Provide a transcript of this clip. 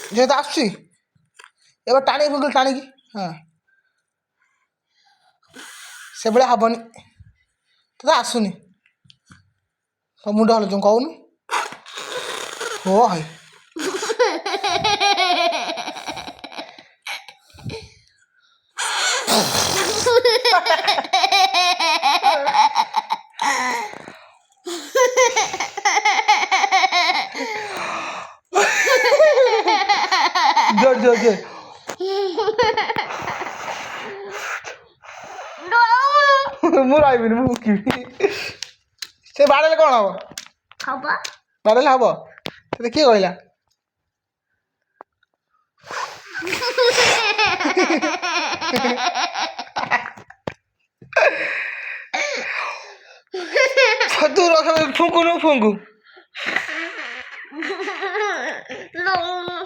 ଯେହେତୁ ଆସୁଛି ଏବେ ଟାଣିକି ଫୁଙ୍କିଲି ଟାଣିକି ହଁ ସେଭଳିଆ ହବନି ତତେ ଆସୁନି ମୁଣ୍ଡ ହଲୁଛୁ କହୁନୁ ହୋ ଭାଇ ଜୋର ଜୋର ଜୋର ମୁଁ ରହିବିନି ମୁଁ ମୁକିବି ସେ ବାଡ଼େଇଲେ କ'ଣ ହବ ବାଡ଼େଇଲେ ହବ ତତେ କିଏ କହିଲା ତୁ ଫୁଙ୍କୁନୁ ଫୁଙ୍କୁ